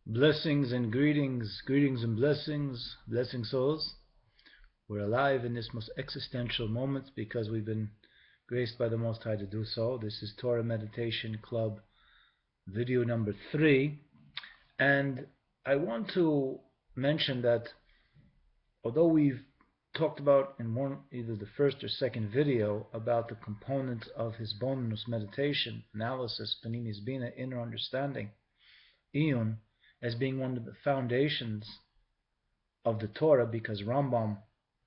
Blessings and greetings, greetings and blessings, blessing souls. We're alive in this most existential moment because we've been graced by the Most High to do so. This is Torah Meditation Club video number 3. And I want to mention that although we've talked about in either the first or second video about the components of his bonus meditation, analysis, panimis bina, inner understanding, iyun, as being one of the foundations of the Torah, because Rambam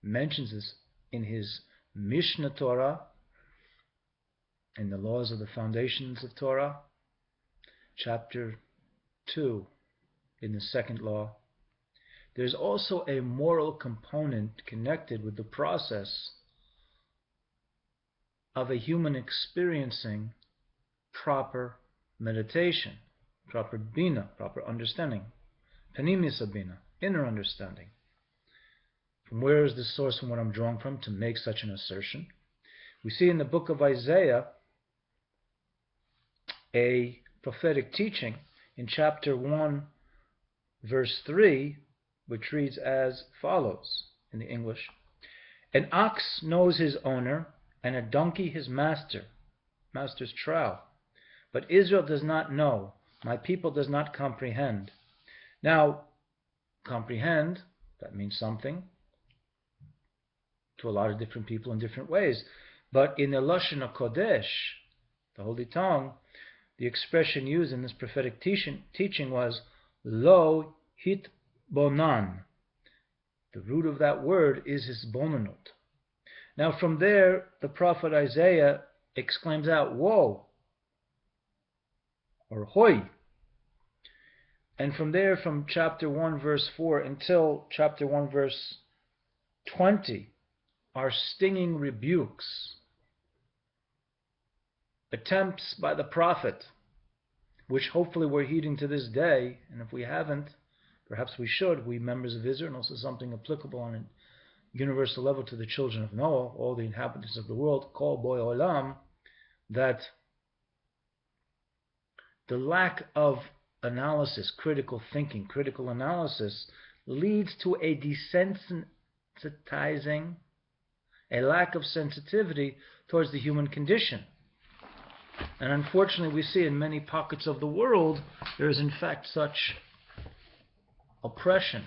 mentions this in his Mishnah Torah, in the laws of the foundations of Torah, chapter 2, in the second law. There's also a moral component connected with the process of a human experiencing proper meditation, proper bina, proper understanding, panimis bina, inner understanding. From where is the source from what I'm drawing from to make such an assertion? We see in the book of Isaiah a prophetic teaching in chapter 1, verse 3, which reads as follows in the English: An ox knows his owner, and a donkey his master's trowel. But Israel does not know, my people does not comprehend. Now, comprehend, that means something to a lot of different people in different ways. But in the Lashon HaKodesh, the Holy Tongue, the expression used in this prophetic teaching was lo hitbonan. The root of that word is hisbonanut. Now from there, the prophet Isaiah exclaims out, woe, or hoy. And from there, from chapter 1 verse 4 until chapter 1 verse 20, are stinging rebukes, attempts by the prophet, which hopefully we're heeding to this day, and if we haven't, perhaps we should, we members of Israel, and also something applicable on a universal level to the children of Noah, all the inhabitants of the world, kol boy olam, that the lack of analysis, critical thinking, critical analysis, leads to a desensitizing, a lack of sensitivity towards the human condition. And unfortunately, we see in many pockets of the world, there is in fact such oppression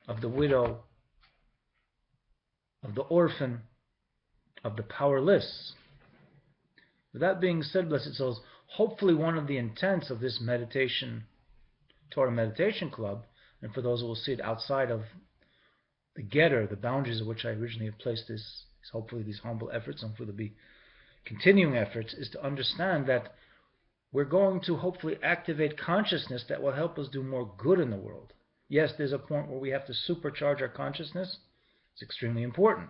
of the widow, of the orphan, of the powerless. With that being said, blessed souls, hopefully one of the intents of this meditation, Torah Meditation Club, and for those who will see it outside of the getter, the boundaries of which I originally have placed this, hopefully these humble efforts, and for the be continuing efforts, is to understand that we're going to hopefully activate consciousness that will help us do more good in the world. Yes, there's a point where we have to supercharge our consciousness. It's extremely important.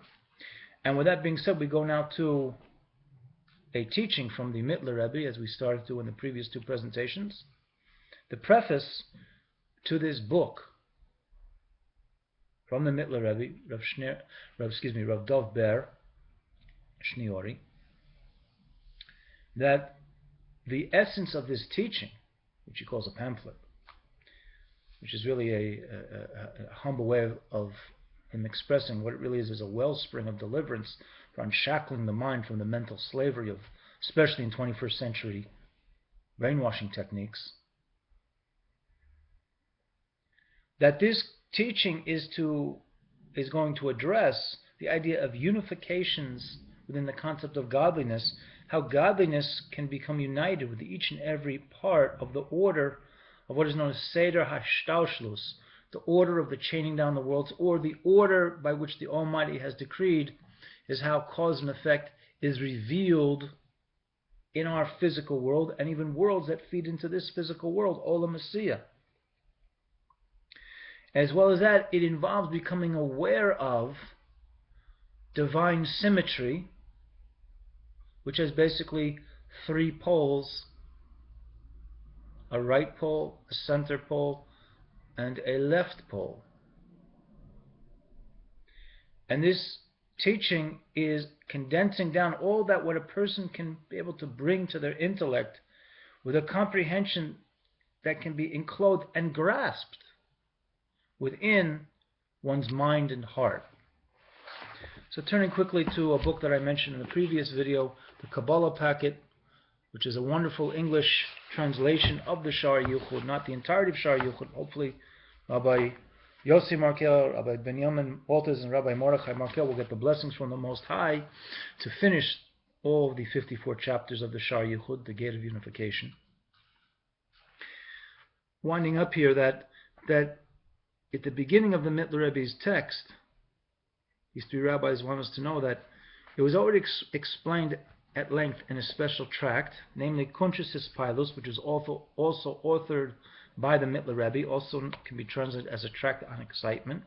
And with that being said, we go now to a teaching from the Mittler Rebbe, as we started to in the previous 2 presentations. The preface to this book from the Mittler Rebbe, Rav Dov Ber Shniori, that the essence of this teaching, which he calls a pamphlet, which is really a humble way of him expressing what it really is a wellspring of deliverance for unshackling the mind from the mental slavery of, especially in 21st century, brainwashing techniques, that this teaching is going to address the idea of unifications within the concept of godliness, how godliness can become united with each and every part of the order of what is known as Seder HaShtaushlos, the order of the chaining down the worlds, or the order by which the Almighty has decreed, is how cause and effect is revealed in our physical world, and even worlds that feed into this physical world, Olam Asiya. As well as that, it involves becoming aware of divine symmetry, which has basically 3 poles: a right pole, a center pole, and a left pole. And this teaching is condensing down all that what a person can be able to bring to their intellect with a comprehension that can be enclosed and grasped within one's mind and heart. So turning quickly to a book that I mentioned in the previous video, the Kabbalah Packet, which is a wonderful English translation of the Sha'ar Yichud, not the entirety of Sha'ar Yichud. Hopefully Rabbi Yossi Markel, Rabbi Benjamin Walters, and Rabbi Mordechai Markel will get the blessings from the Most High to finish all of the 54 chapters of the Sha'ar Yichud, the Gate of Unification. Winding up here, that at the beginning of the Mittler Rebbe's text, these three rabbis want us to know that it was already explained at length in a special tract, namely Kuntres Pilus, which is also authored by the Mittler Rebbe, also can be translated as a tract on excitement,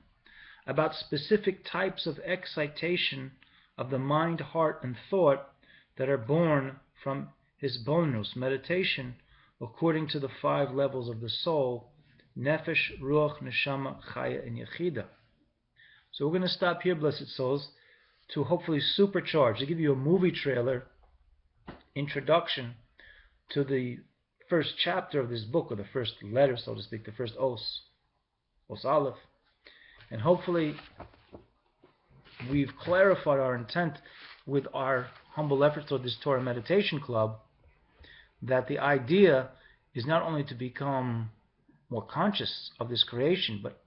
about specific types of excitation of the mind, heart, and thought that are born from his bonus, meditation, according to the 5 levels of the soul, Nefesh, Ruach, Neshama, Chaya, and Yechida. So we're going to stop here, blessed souls, to hopefully supercharge, to give you a movie trailer introduction to the first chapter of this book, or the first letter, so to speak, the first Os Aleph. And hopefully we've clarified our intent with our humble efforts toward this Torah Meditation Club, that the idea is not only to become more conscious of this creation, but